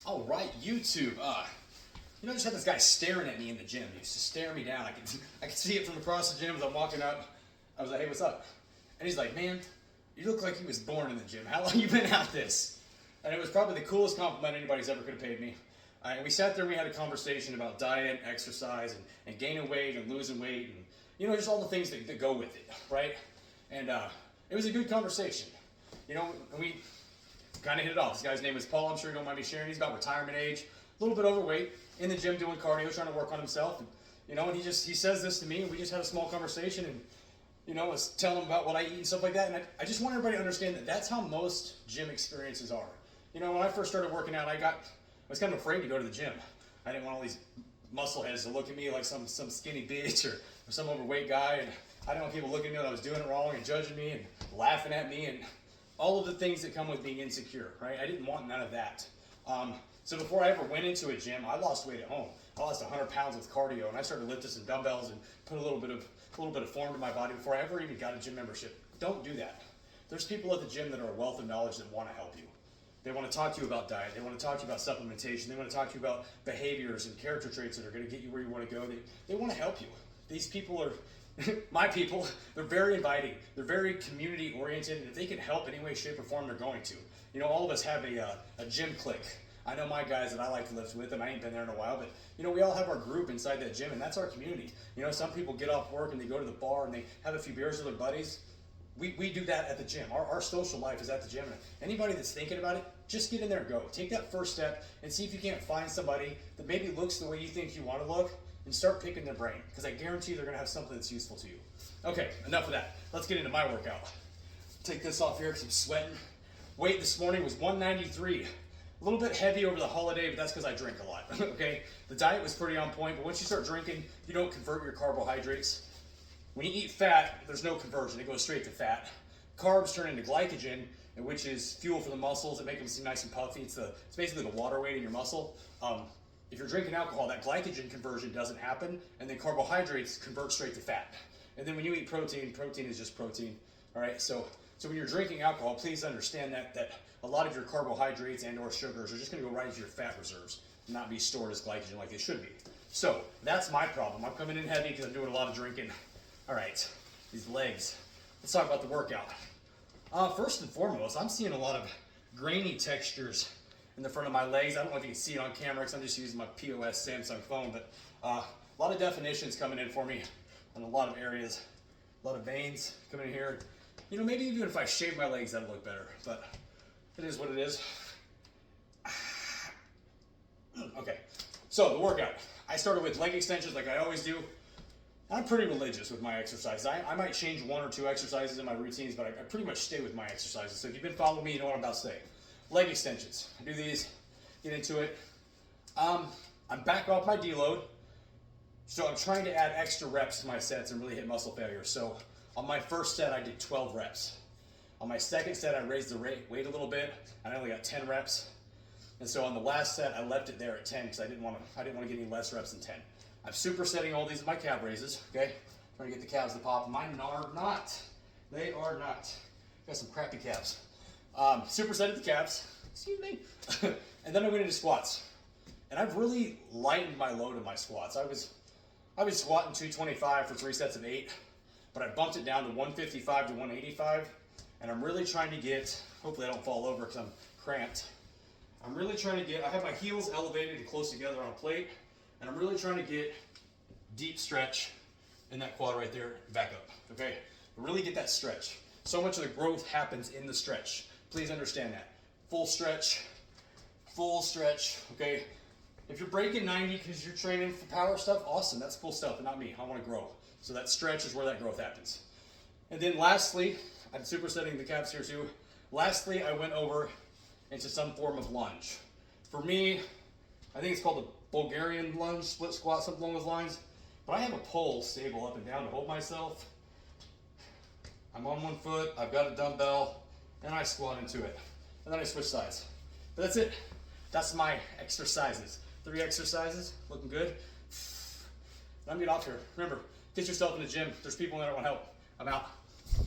All right, YouTube. I just had this guy staring at me in the gym. He used to stare me down. I could see it from across the gym as I'm walking up. I was like, hey, what's up? And he's like, man, you look like you was born in the gym. How long you been at this? And it was probably the coolest compliment anybody's ever could have paid me. And we sat there and we had a conversation about diet, exercise, and gaining weight and losing weight, and just all the things that go with it, right? And it was a good conversation. And we kind of hit it off. This guy's name is Paul. I'm sure you don't mind me sharing. He's about retirement age, a little bit overweight, in the gym doing cardio, trying to work on himself. And he says this to me, and we just had a small conversation, and I was telling him about what I eat and stuff like that. And I just want everybody to understand that that's how most gym experiences are. When I first started working out, I was kind of afraid to go to the gym. I didn't want all these muscle heads to look at me like some skinny bitch or some overweight guy, and I didn't want people looking at me like I was doing it wrong and judging me and laughing at me and all of the things that come with being insecure, right? I didn't want none of that. So before I ever went into a gym, I lost weight at home. I lost 100 pounds with cardio, and I started lifting some dumbbells and put a little bit of form to my body before I ever even got a gym membership. Don't do that. There's people at the gym that are a wealth of knowledge that want to help you. They want to talk to you about diet. They want to talk to you about supplementation. They want to talk to you about behaviors and character traits that are going to get you where you want to go. They want to help you. These people are my people. They're very inviting. They're very community oriented, and if they can help in any way, shape, or form, they're going to. All of us have a gym clique. I know my guys that I like to lift with, and I ain't been there in a while, but we all have our group inside that gym, and that's our community. Some people get off work and they go to the bar and they have a few beers with their buddies. We do that at the gym. Our social life is at the gym. And anybody that's thinking about it, just get in there and go. Take that first step and see if you can't find somebody that maybe looks the way you think you want to look, and start picking their brain, because I guarantee they're going to have something that's useful to you. Okay, enough of that. Let's get into my workout. Take this off here because I'm sweating. Weight this morning was 193. A little bit heavy over the holiday, but that's because I drink a lot, okay? The diet was pretty on point, but once you start drinking, you don't convert your carbohydrates. When you eat fat, there's no conversion. It goes straight to fat. Carbs turn into glycogen, which is fuel for the muscles that make them seem nice and puffy. It's basically the water weight in your muscle. If you're drinking alcohol, that glycogen conversion doesn't happen, and then carbohydrates convert straight to fat. And then when you eat protein, protein is just protein. All right, so when you're drinking alcohol, please understand that a lot of your carbohydrates and or sugars are just going to go right into your fat reserves and not be stored as glycogen like they should be. So that's my problem. I'm coming in heavy because I'm doing a lot of drinking. All right, these legs. Let's talk about the workout. First and foremost, I'm seeing a lot of grainy textures in the front of my legs. I don't know if you can see it on camera because I'm just using my POS Samsung phone, but a lot of definitions coming in for me in a lot of areas. A lot of veins coming in here. Maybe even if I shave my legs, that'll look better, but it is what it is. Okay, so the workout. I started with leg extensions like I always do. I'm pretty religious with my exercises. I might change one or two exercises in my routines, but I pretty much stay with my exercises. So if you've been following me, you know what I'm about to say. Leg extensions. I do these, get into it. I'm back off my deload, so I'm trying to add extra reps to my sets and really hit muscle failure. So on my first set, I did 12 reps. On my second set, I raised the weight a little bit, and I only got 10 reps. And so on the last set, I left it there at 10 because I didn't want to get any less reps than 10. I'm supersetting all these with my calf raises, okay? Trying to get the calves to pop. Mine are not. They are not. Got some crappy calves. Supersetted the calves, excuse me. And then I went into squats. And I've really lightened my load in my squats. I've been squatting 225 for 3 sets of 8, but I bumped it down to 155 to 185. And I'm really trying to get, hopefully I don't fall over because I'm cramped. I'm really trying to get, I have my heels elevated and close together on a plate, and I'm really trying to get deep stretch in that quad right there, back up, okay? Really get that stretch. So much of the growth happens in the stretch. Please understand that. Full stretch, okay? If you're breaking 90 because you're training for power stuff, awesome, that's cool stuff, but not me. I want to grow. So that stretch is where that growth happens. And then lastly, I'm supersetting the calves here too. Lastly, I went over into some form of lunge. For me, I think it's called the Bulgarian lunge, split squat, something along those lines. But I have a pole stable up and down to hold myself. I'm on one foot, I've got a dumbbell, and I squat into it. And then I switch sides. But that's it. That's my exercises. 3 exercises, looking good. And I'm getting off here. Remember, get yourself in the gym. There's people in there that want help. I'm out.